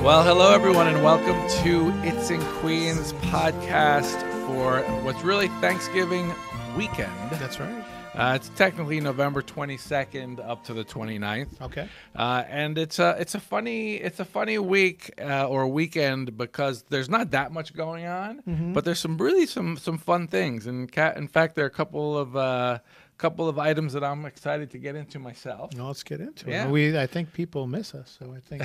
Well, hello everyone, and welcome to It's in Queens podcast for what's really Thanksgiving weekend. That's right. It's technically November 22nd up to the 29th. Okay. And it's a funny week or weekend because there's not that much going on, but there's some fun things. And in fact, there are a couple of items that I'm excited to get into myself. Well, let's get into Yeah. it. I think people miss us, so I think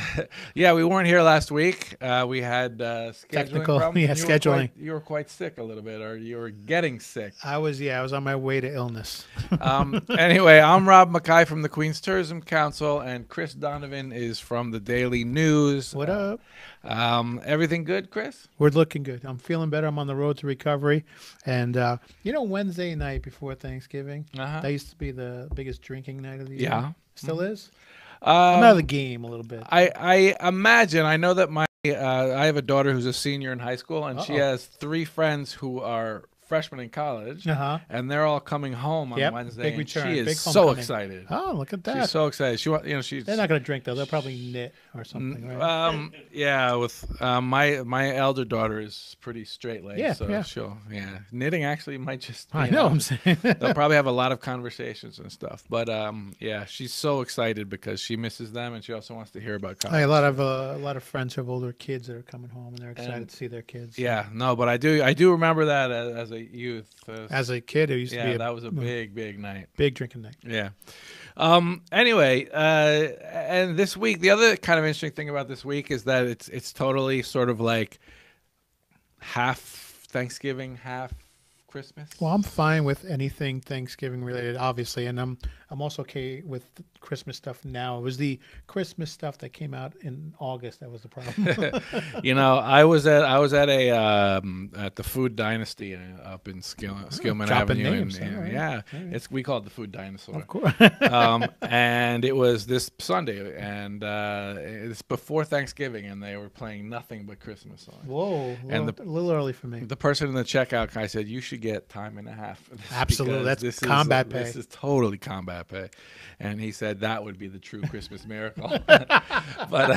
Yeah, we weren't here last week. We had scheduling Technical- problems. yeah, scheduling. You were quite sick a little bit, or you were getting sick. I was on my way to illness. Anyway, I'm Rob Mackay from the Queens Tourism Council, and Chris Donovan is from the Daily News. What up? Everything good, Chris? We're looking good. I'm feeling better. I'm on the road to recovery, and Wednesday night before Thanksgiving, that used to be the biggest drinking night of the year. Yeah. Still is. I'm out of the game a little bit. I imagine. I know that I have a daughter who's a senior in high school, and she has 3 friends who are freshmen in college, and they're all coming home on Wednesday. Big and return. she is Big so homecoming. excited. Oh, look at that. She's so excited. She's. They're not going to drink though. They'll probably knit or something, right? Yeah. With my elder daughter is pretty straight laced, Yeah, so yeah. she'll knitting actually might just. I know. I'm saying. They'll probably have a lot of conversations and stuff, but she's so excited because she misses them, and she also wants to hear about college. A lot of friends who have older kids that are coming home, and they're excited to see their kids. Yeah, no, but I do remember that as a youth. As a kid, it used to be that was a big night. Big drinking night. Yeah. Anyway, and this week, the other kind of interesting thing about this week is that it's totally sort of like half Thanksgiving, half Christmas. Well, I'm fine with anything Thanksgiving related, obviously, and I'm also okay with the Christmas stuff now. It was the Christmas stuff that came out in August that was the problem. I was at the Food Dynasty up in Skillman dropping Avenue. names, right. We call it the Food Dinosaur. Of course. And it was this Sunday, and it's before Thanksgiving, and they were playing nothing but Christmas songs. Whoa, a little early for me. The person in the checkout guy said, "You should get time and a half for this." Absolutely, because that's combat pay. This is totally combat pay, and he said that would be the true Christmas miracle. But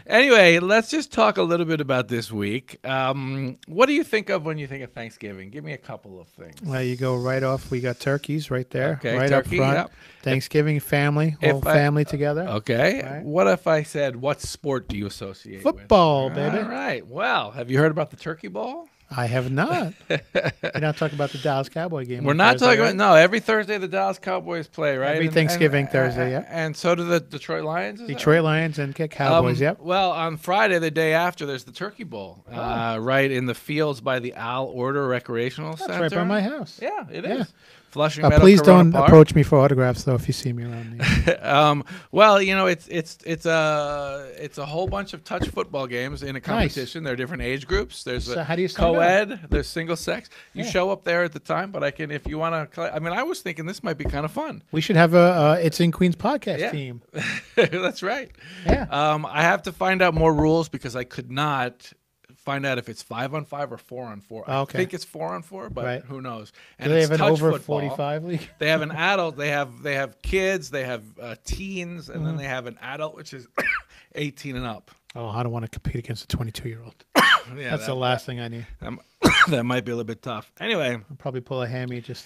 anyway, let's just talk a little bit about this week. What do you think of when you think of Thanksgiving? Give me a couple of things. Well, you go right off. We got turkeys right there, Okay, right turkey, up front. yep. Thanksgiving family, whole family together. Okay. Right. What if I said, what sport do you associate Football, with? baby. All right. Well, have you heard about the Turkey Bowl? I have not. We're not talking about the Dallas Cowboy game. We're on not Thursday, talking right? about, no, every Thursday the Dallas Cowboys play, right? Every Thanksgiving Thursday, yeah. And so do the Detroit Lions? Is that Detroit right? Lions and Cowboys, yep. Well, on Friday, the day after, there's the Turkey Bowl, right in the fields by the Al Order Recreational Center. That's right by my house. Yeah, it Yeah. is. Flushing Meadow, Please Corona don't Park. approach me for autographs, though, if you see me around. Well, it's a whole bunch of touch football games in a competition. There are different age groups. There's So a how do you sign co-ed. There's single sex. You Yeah. show up there at the time, but if you want to. I mean, I was thinking this might be kind of fun. We should have a It's in Queens podcast team. That's right. Yeah. I have to find out more rules because I could not find out if it's 5-on-5 or 4-on-4. I Okay. think it's 4-on-4, but Right. who knows? Do they it's have an touch over football. 45 league? They have an adult. They have kids. They have teens, and then they have an adult, which is 18 and up. Oh, I don't want to compete against a 22-year-old. Yeah, That's the last thing I need. that might be a little bit tough. Anyway, I'll probably pull a hammy, just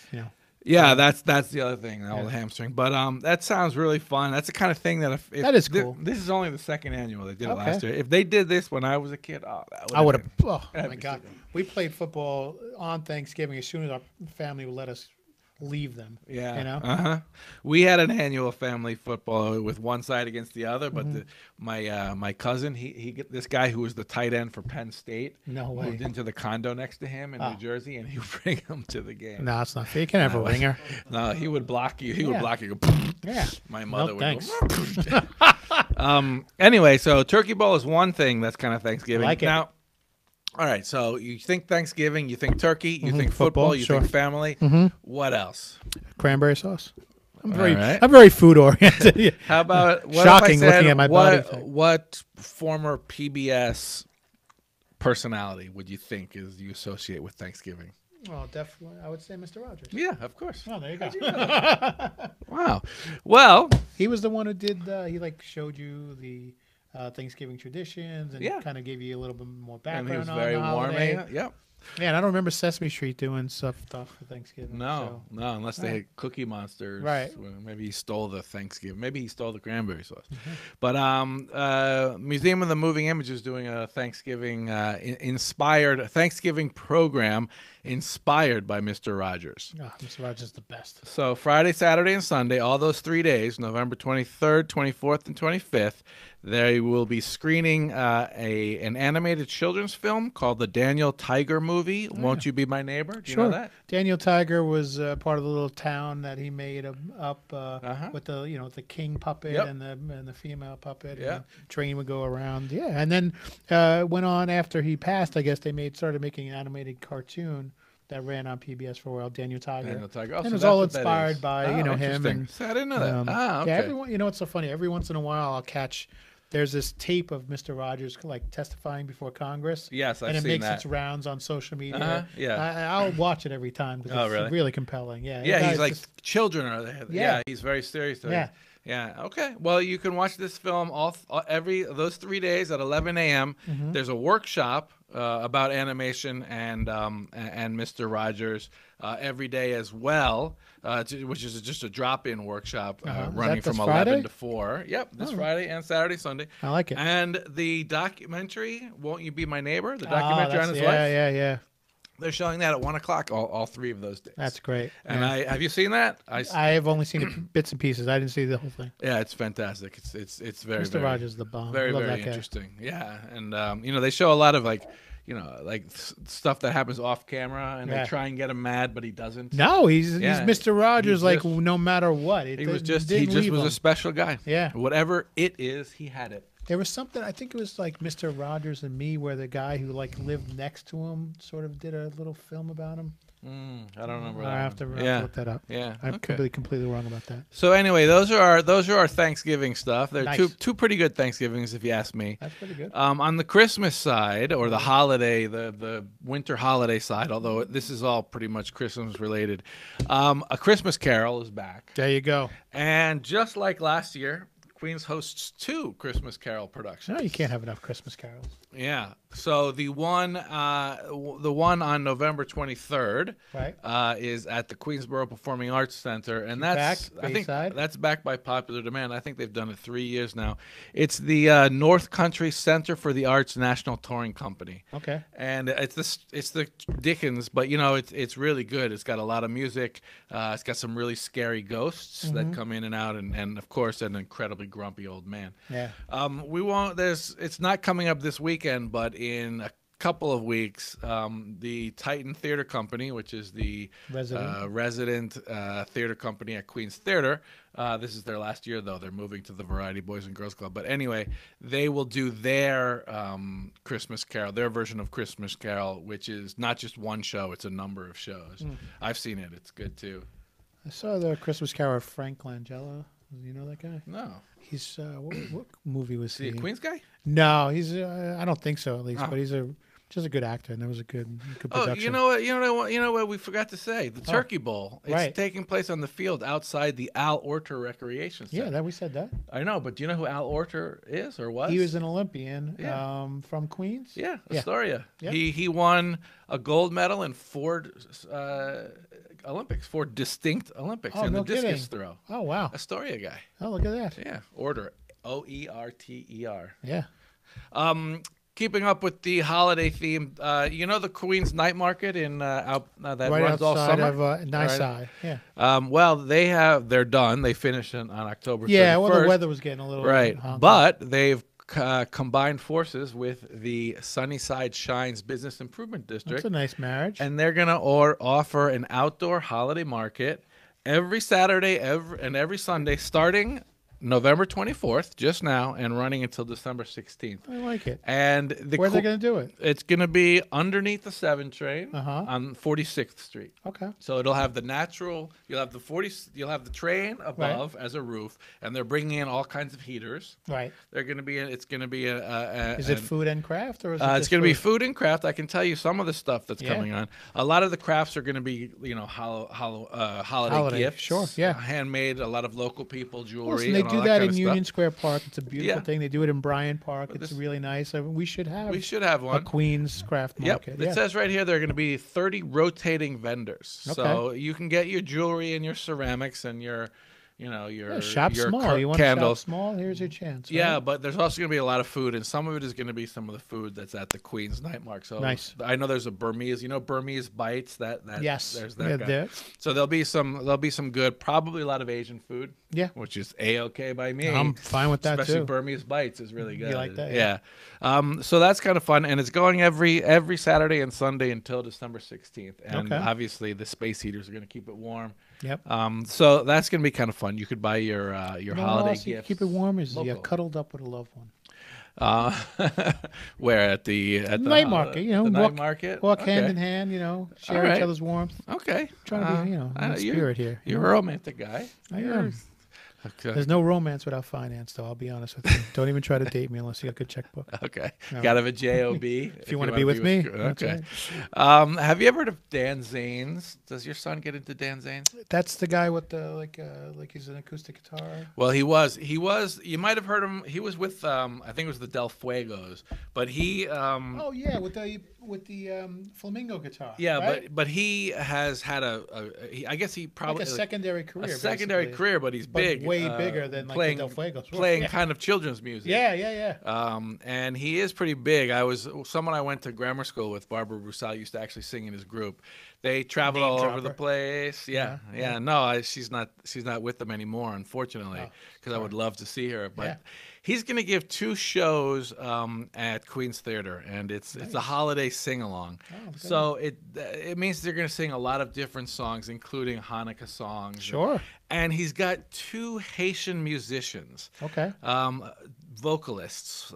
yeah, that's the other thing, the old hamstring. But that sounds really fun. That's the kind of thing that if That is cool. This is only the second annual. They did it last year. If they did this when I was a kid, I would have. Oh That'd my be God, super. we played football on Thanksgiving as soon as our family would let us leave them. Yeah. We had an annual family football with one side against the other, but my cousin, this guy who was the tight end for Penn State, No way. moved into the condo next to him in New Jersey, and he would bring him to the game. No, it's not fair. You can have a winger. No, he would block you. He would Yeah. block you. Yeah. My mother No, would thanks. go. Anyway, so Turkey Bowl is one thing that's kind of Thanksgiving. Like it. Now, all right, so you think Thanksgiving, you think turkey, you think Football, football, you sure. think family. What else? Cranberry sauce. I'm right. very food oriented. How about what Shocking if I said, looking at my body type. What former PBS personality would you think is you associate with Thanksgiving? Well, definitely, I would say Mr. Rogers. Yeah, of course. Oh, there you go. Wow. Well, He was the one who did. He like showed you the Thanksgiving traditions and Yeah. kind of gave you a little bit more And he background was on very the holiday. warming. Yep. Yeah, and I don't remember Sesame Street doing stuff for Thanksgiving. No, So. no, unless they had Cookie Monsters. Right. Well, maybe he stole the Thanksgiving. Maybe he stole the cranberry sauce. Mm-hmm. But Museum of the Moving Image is doing a Thanksgiving inspired Thanksgiving program inspired by Mr. Rogers. Oh, Mr. Rogers is the best. So Friday, Saturday, and Sunday, all those 3 days, November 23rd, 24th, and 25th, they will be screening an animated children's film called the Daniel Tiger Movie. Won't You Be My Neighbor? Do you know that? Daniel Tiger was part of the little town that he made up with the the king puppet Yep. and the female puppet. Yeah. And the train would go around. Yeah, and then went on after he passed. I guess they started making an animated cartoon that ran on PBS for a while. Daniel Tiger. Daniel Tiger. Oh, And so it was that's all what that inspired is. by Oh, him. interesting. And So I didn't know that. Okay. yeah, everyone. It's so funny. Every once in a while, I'll catch. There's this tape of Mr. Rogers like testifying before Congress. Yes, I've and it seen makes that. its rounds on social media. Yeah. I'll watch it every time because it's really? really compelling. Yeah, Yeah, the he's guy's like just- children are there. Yeah. Yeah, he's very serious. Yeah. Yeah. Okay. Well, you can watch this film every those 3 days at 11 a.m. Mm-hmm. There's a workshop about animation and Mr. Rogers every day as well, which is just a drop-in workshop Is running that from this 11 Friday? to 4. Yep, this Oh. Friday and Saturday, Sunday. I like it. And the documentary, Won't You Be My Neighbor? The Oh, documentary on his life. yeah. They're showing that at 1 o'clock all 3 of those days. That's great. And Yeah. have you seen that? I have only seen bits and pieces. I didn't see the whole thing. Yeah, it's fantastic. It's very Mr. Rogers is the bomb. very I love very that guy. interesting. Yeah, and they show a lot of stuff that happens off camera, and Yeah. they try and get him mad, but he doesn't. No, he's Yeah. Mr. Rogers. He's like just- no matter what, He was didn't he just leave was him. a special guy. Yeah. Whatever it is, he had it. There was something. I think it was like Mr. Rogers and Me, where the guy who like lived next to him sort of did a little film about him. I don't remember I that. have to one. look that up. Yeah. I'm Okay. completely wrong about that. So anyway, those are our Thanksgiving stuff. They're Nice. two pretty good Thanksgivings, if you ask me. That's pretty good. On the Christmas side, or the holiday, the winter holiday side, although this is all pretty much Christmas related, A Christmas Carol is back. There you go. And just like last year, Queens hosts 2 Christmas Carol productions. No, you can't have enough Christmas carols. Yeah. So the one on November 23rd Right. is at the Queensboro Performing Arts Center, and that's Back, I think Bayside? that's backed by popular demand. I think they've done it 3 years now. It's the North Country Center for the Arts National Touring Company. Okay. And it's the Dickens, but it's really good. It's got a lot of music. It's got some really scary ghosts that come in and out, and of course an incredibly grumpy old man. Yeah. It's not coming up this weekend, but in a couple of weeks, the Titan Theater Company, which is the resident theater company at Queens Theater. This is their last year, though. They're moving to the Variety Boys and Girls Club. But anyway, they will do their Christmas Carol, their version of Christmas Carol, which is not just one show. It's a number of shows. I've seen it. It's good, too. I saw the Christmas Carol of Frank Langella. You know that guy? No. He's what movie was See, he? a Queens guy? No, he's. I don't think so, at least. Oh. But he's just a good actor, and that was a good Oh, production. you know what we forgot to say? The Turkey Bowl. It's right. taking place on the field outside the Al Orter Recreation Center. Yeah, that we said that. I know, but do you know who Al Orter is or was? He was an Olympian Yeah. from Queens. Yeah, Yeah. Astoria. Yeah. He won a gold medal in 4 Olympics, 4 distinct Olympics Oh, in no the discus kidding. throw. Oh, wow. Astoria guy. Oh, look at that. Yeah, Orter. Oerter. Yeah. Keeping up with the holiday theme, the Queens Night Market in that Right runs all outside summer. of Nice Eye. Yeah. Well, they're done. They finished on October 31st. Yeah, well, the weather was getting a little Right, honky. but they've combined forces with the Sunnyside Shines Business Improvement District, That's a nice marriage. and they're going to offer an outdoor holiday market every Saturday and every Sunday, starting November 24th, just now, and running until December 16th. I like it. And Where are they going to do it? it's going to be underneath the 7 train Uh-huh. on 46th Street. Okay. So it'll have you'll have the train above as a roof, and they're bringing in all kinds of heaters. Right. They're going to be it's going to be Is it food and craft, or is it it's just going to be food and craft. I can tell you some of the stuff that's Yeah. coming on. A lot of the crafts are going to be, holiday Holiday, gifts. sure, yeah. Handmade, a lot of local people, jewelry. Listen, they and all do that that kind in of Union stuff. Square Park. It's a beautiful Yeah. thing. They do it in Bryant Park. But It's this- really nice. I mean, we should have have a one. Queens craft Yep. market. It says right here there are going to be 30 rotating vendors. Okay. So you can get your jewelry and your ceramics and your, your shop your small. You want candles. to shop small? Here's your chance. Right? Yeah, but there's also going to be a lot of food, and some of it is going to be some of the food that's at the Queen's Night Mark. So Nice. I know there's a Burmese, Burmese bites. That Yes. there's that Yeah, guy. there. So there'll be some good, probably a lot of Asian food. Yeah. which is a-okay by me. I'm fine with that Especially too. Burmese bites is really good. like that, Yeah. So that's kind of fun, and it's going every Saturday and Sunday until December 16th. And Okay. obviously the space heaters are going to keep it warm. Yep. So that's going to be kind of fun. You could buy your You know what holiday else you gifts. keep it warm is you local. get cuddled up with a loved one. Where at the Night market, the walk, night market. walk Okay. hand in hand, share All right. each other's warmth. Okay. Trying to be, in the spirit here. You're a romantic guy. I am. Okay. There's no romance without finance, though. I'll be honest with you. Don't even try to date me unless you got a good checkbook. Okay. No. Gotta have a J-O-B. If you want to be with me, that's Okay. right. Have you ever heard of Dan Zanes? Does your son get into Dan Zanes? That's the guy with the like he's an acoustic guitar. Well, he was. You might have heard him. He was with I think it was the Del Fuegos, but he. Oh yeah, with the flamingo guitar. Yeah, right? but he has had I guess he probably like a secondary career. a secondary basically. career, but he's But big, way bigger than playing like the Del Fuegos. playing Yeah. kind of children's music. Yeah. And he is pretty big. Someone I went to grammar school with, Barbara Roussel, used to actually sing in his group. They traveled Name all over dropper. the place. Yeah. No, she's not with them anymore, unfortunately, because I would love to see her. But Yeah. he's going to give 2 shows at Queen's Theater, and it's a holiday sing along. Oh, good. So it means they're going to sing a lot of different songs, including Hanukkah songs. Sure. And he's got 2 Haitian musicians, Okay. vocalists,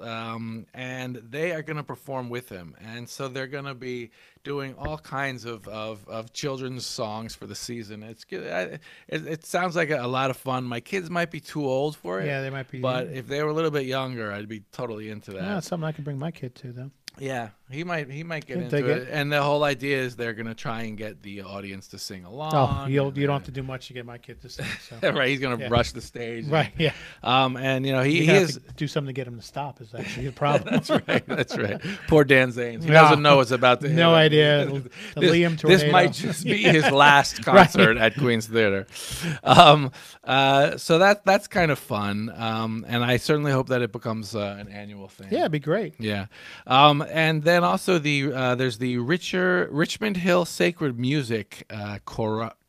and they are going to perform with him. And so they're going to be doing all kinds of children's songs for the season. It's good. It sounds like a lot of fun. My kids might be too old for it. Yeah, they might be. But if they were a little bit younger, I'd be totally into that. No, it's something I can bring my kid to, though. Yeah, he might get He'll into dig it. it. And the whole idea is they're going to try and get the audience to sing along. Oh, you and, don't have to do much to get my kid to sing. So. right, he's going to Yeah. rush the stage. Right. Yeah. And he You have is. to do something to get him to stop. Is actually the problem. That's right. That's right. Poor Dan Zanes. He No. doesn't know what's about to hit No him. idea. The Liam tornado. This might just be his last concert at Queen's Theater. So that's kind of fun. And I certainly hope that it becomes an annual thing. Yeah, it'd be great. Yeah. And then also there's the Richmond Hill Sacred Music Chorale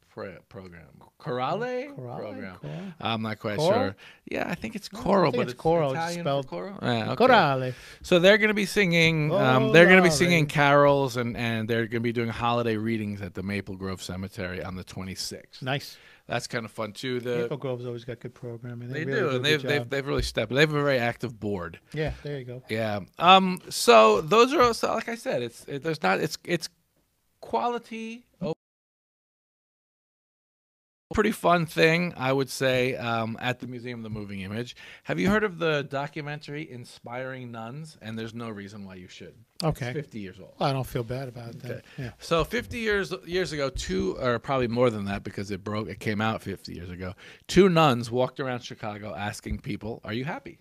program. Chorale program. Chorale? I'm not quite Choral? sure. Yeah, I think it's choral, think but it's choral. It's Italian spelled- for choral. Yeah, okay. Chorale. So they're going to be singing. They're going to be singing Chorale. carols, and they're going to be doing holiday readings at the Maple Grove Cemetery on the 26th. Nice. That's kind of fun too. Maple Grove's always got good programming. They really do, and a good job. they've really stepped. They have a very active board. Yeah, there you go. Yeah. So those are also, like I said, it's quality. Pretty fun thing, I would say, at the Museum of the Moving Image. Have you heard of the documentary Inspiring Nuns? And there's no reason why you should. Okay. It's 50 years old. Well, I don't feel bad about it. Then. Okay. Yeah. So 50 years ago, or probably more than that because it came out 50 years ago, 2 nuns walked around Chicago asking people, "Are you happy?"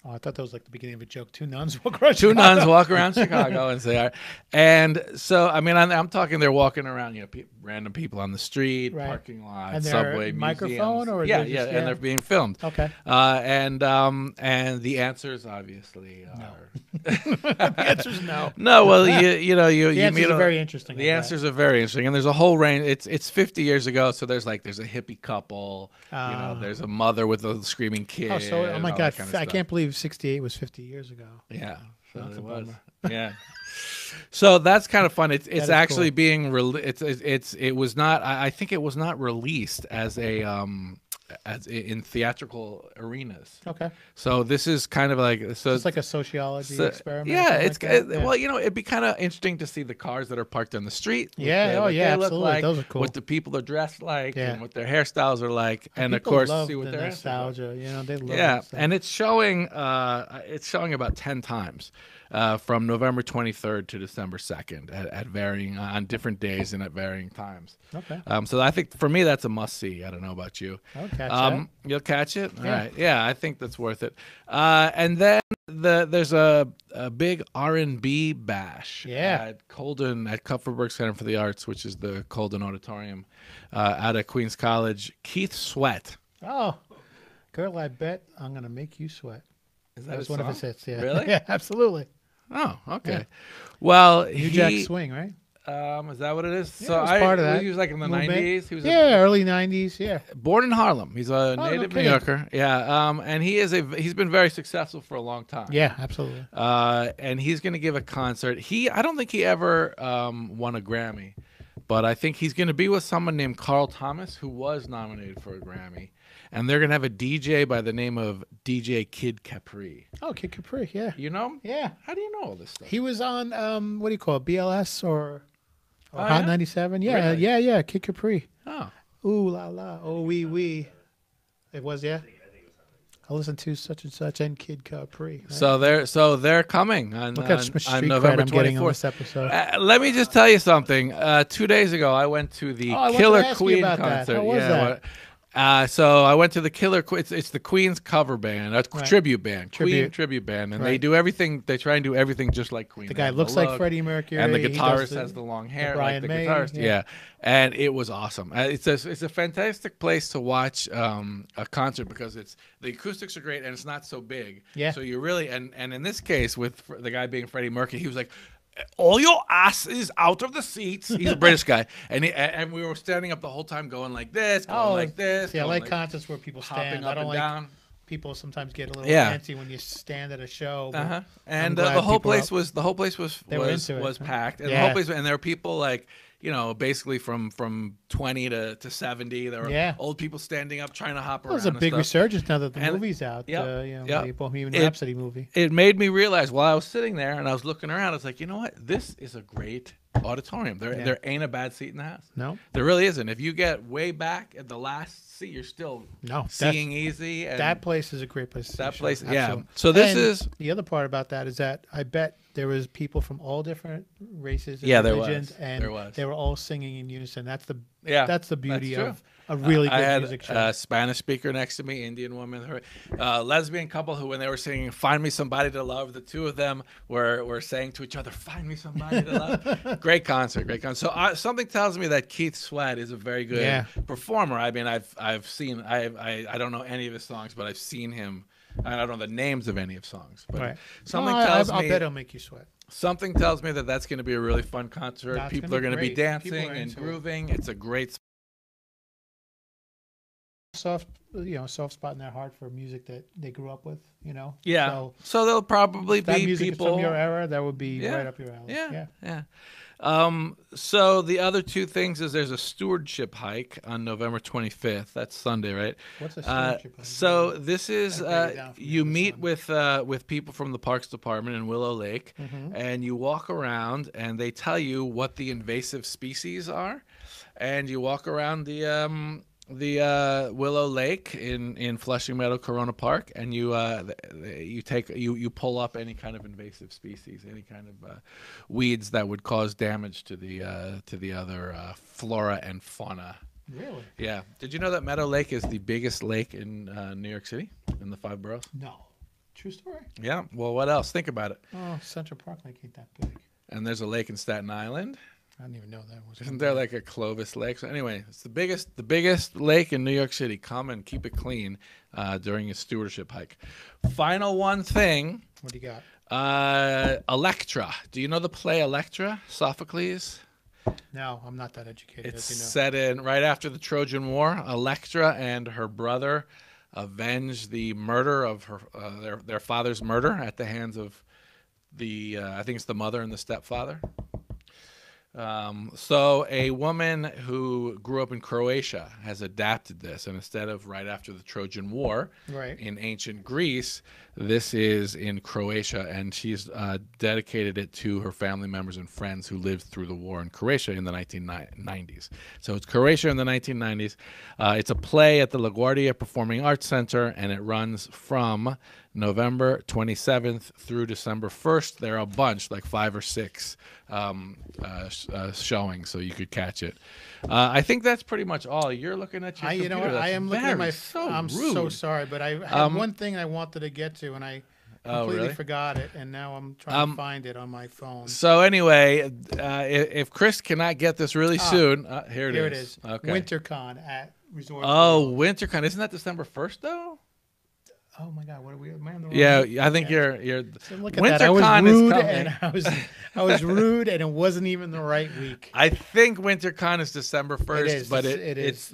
Oh, I thought that was like the beginning of a joke. 2 nuns walk around. 2 Chicago. nuns walk around Chicago and say, and so, I mean, I'm talking, they're walking around, random people on the street, Right. parking lot, And they're subway, microphone, museums. or yeah, they're just- and they're being filmed. Okay. And the answers obviously are The answer's no. no. Well, you The answers meet are very interesting. the answers are very interesting, and there's a whole range. It's 50 years ago, so there's a hippie couple. There's a mother with a screaming kid. Oh, so oh my all God! that kind of I stuff. can't believe 68 was 50 years ago. Yeah, so That's it a was. bummer. Yeah. So that's kind of fun. It's is actually cool. being it was not. I think it was not released as in theatrical arenas. Okay. So this is kind of It's like a sociology experiment. Yeah, something it's like that? Yeah. well, it'd be kind of interesting to see the cars that are parked on the street. Yeah, what yeah, they look absolutely. like, Those are cool. What the people are dressed like, Yeah. and what their hairstyles are like, and of People course love see what the their answers are. nostalgia. They love Yeah, it, so. and it's showing about 10 times from November 23rd to December 2nd at varying on different days and at varying times. Okay. So I think for me that's a must see. I don't know about you. Okay. catch that. You'll catch it. All Yeah. right. Yeah, I think that's worth it. And then there's a big R&B bash at Colden at Kupferberg Center for the Arts, which is the Colden Auditorium out at Queens College. Keith Sweat. Oh, girl, I bet I'm gonna make you sweat. Is that That's one of his hits. Yeah. Really? Yeah, absolutely. Oh, okay. Yeah. Well, New Jack Swing, right? Is that what it is? Yeah, So it was part of that he was like in the movement. 90s. He was early 90s. Yeah. born in Harlem. He's a no native New kidding. Yorker. Yeah. And he's been very successful for a long time. Yeah, absolutely. And he's going to give a concert. I don't think he ever won a Grammy, but I think he's going to be with someone named Carl Thomas, who was nominated for a Grammy. And they're going to have a DJ by the name of DJ Kid Capri. Oh, Kid Capri. Yeah. You know? Yeah. How do you know all this stuff? He was on what do you call it? BLS or Oh, Hot yeah? 97? Yeah, Really? yeah. Kid Capri. Oh. Ooh la la. Oh wee. It was, yeah. I listened to such and such and Kid Capri. Right? So they're coming on, Look how much on street November cred I'm getting on 24th. this episode. Let me just tell you something. 2 days ago, I went to the I wanted Killer to ask you Queen about that. concert. How was that? So I went to the Killer. It's the Queen's cover band, Right. tribute band, Queen Tribute. tribute band, and Right. they do everything. They try and do everything just like Queen. The They guy have looks the like look, Freddie Mercury. and the He does guitarist has the long hair, like Brian the May, guitarist. yeah. Yeah, and it was awesome. It's a fantastic place to watch a concert because the acoustics are great and it's not so big. Yeah. So you really and in this case with the guy being Freddie Mercury, he was like, all your ass is out of the seats. He's a British guy, and we were standing up the whole time, going like this, going like this. Yeah, I going like concerts where people hopping stand. up I don't and like down. people sometimes get a little Yeah. fancy when you stand at a show. but Uh-huh. I'm And glad the whole people place are- was They were into it, huh? packed, and the Yeah. whole place, and there were people like basically from 20 to 70. There were Yeah. old people standing up trying to hop Well, around. there's a and big stuff. resurgence now that the And- movie's out. Yep, You know, yep. the Bohemian It- Rhapsody movie. It made me realize while I was sitting there and I was looking around, I was like, you know what? This is a great auditorium. There ain't a bad seat in the house. No, There really isn't. If you get way back at the last seat, you're still no. seeing easy. And That place is a great place. To see that a show. place, yeah. Absolutely. So this And is the other part about that is that I bet there was people from all different races and Yeah, there religions, was. and There was. they were all singing in unison. That's the beauty true. of a really good I had music show. a Spanish speaker next to me, Indian woman, lesbian couple who, when they were singing "Find Me Somebody to Love," the two of them were saying to each other, "Find me somebody to love." Great concert, great concert. So something tells me that Keith Sweat is a very good performer. I mean, I've seen I don't know any of his songs, but I've seen him. I don't know the names of any of songs, but Right. something Well, tells I'll me bet it'll make you sweat. something tells me that that's going to be a really fun concert. That's People gonna are be going to be great. dancing People are and into it. grooving. It's a great. Soft spot in their heart for music that they grew up with. Yeah. So So there'll probably if that be music people is from your era, that would be Yeah. right up your alley. Yeah. So the other two things is there's a stewardship hike on November 25th. That's Sunday, right? What's a stewardship hike? So this is Gotta break it down for me you on this meet one. with people from the Parks Department in Willow Lake, Mm-hmm. and you walk around and they tell you what the invasive species are, and you walk around the Willow Lake in Flushing Meadow Corona Park, and you pull up any kind of invasive species, any kind of weeds that would cause damage to the other flora and fauna. Really? Yeah. Did you know that Meadow Lake is the biggest lake in New York City, in the 5 boroughs? No. True story. Yeah. Well, what else? Think about it. Oh, Central Park Lake ain't that big. And there's a lake in Staten Island. I didn't even know that was. Isn't there like a Clovis Lake? So anyway, it's the biggest lake in New York City. Come and keep it clean during your stewardship hike. Final one thing. What do you got? Electra. Do you know the play Electra? Sophocles? No, I'm not that educated. It's as you know. set in right after the Trojan War. Electra and her brother avenge the murder of their father's murder at the hands of I think it's the mother and the stepfather. So a woman who grew up in Croatia has adapted this, and instead of right after the Trojan War Right. in ancient Greece, this is in Croatia, and she's dedicated it to her family members and friends who lived through the war in Croatia in the 1990s. So it's Croatia in the 1990s. It's a play at the LaGuardia Performing Arts Center, and it runs from November 27th through December 1st. There are a bunch, like 5 or 6 showing, so you could catch it. I think that's pretty much all. You're looking at your computer. You know what? I am looking at my. I'm rude. so sorry, but I had one thing I wanted to get to, and I completely really? forgot it, and now I'm trying to find it on my phone. So anyway, if Chris cannot get this really soon, here it is. Okay. WinterCon at Resort. WinterCon, isn't that December 1st though? Oh my God! What are we? Am I on the wrong Yeah, I think you're. So look at that. I was rude, and I was rude, and it wasn't even the right week. I think WinterCon is December 1st, but it's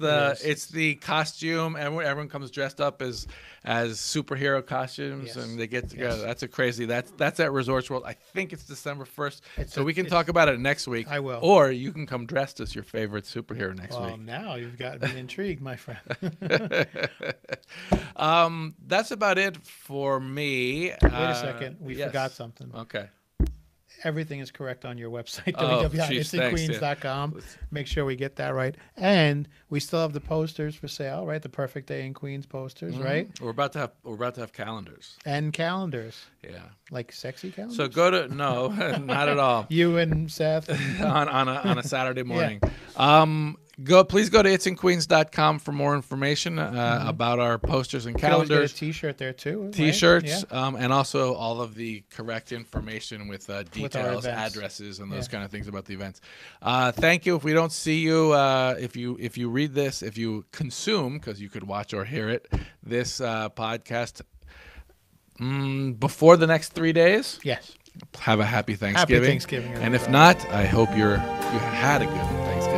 the costume, and everyone comes dressed up as superhero costumes, and they get together. Yes. That's a crazy. That's at Resorts World. I think it's December 1st, so we can talk about it next week. I will. Or you can come dressed as your favorite superhero next week. Well, now you've got me intrigued, my friend. That's about it for me. Wait a second. We forgot something. Okay. Everything is correct on your website, www.itsandqueens.com. Make sure we get that right. And we still have the posters for sale, right? The Perfect Day in Queens posters, right? We're about to have calendars. And calendars. Yeah. Like sexy calendars? So go to not at all. You and Seth on a Saturday morning. Please go to itsandqueens.com for more information about our posters and calendars. You can always get a T-shirt there too. Right? T-shirts, and also all of the correct information with details, addresses, and those kind of things about the events. Thank you. If we don't see you, if you read this, if you consume, because you could watch or hear it, this podcast before the next 3 days. Yes. Have a happy Thanksgiving. Happy Thanksgiving. And if not, I hope you had a good Thanksgiving.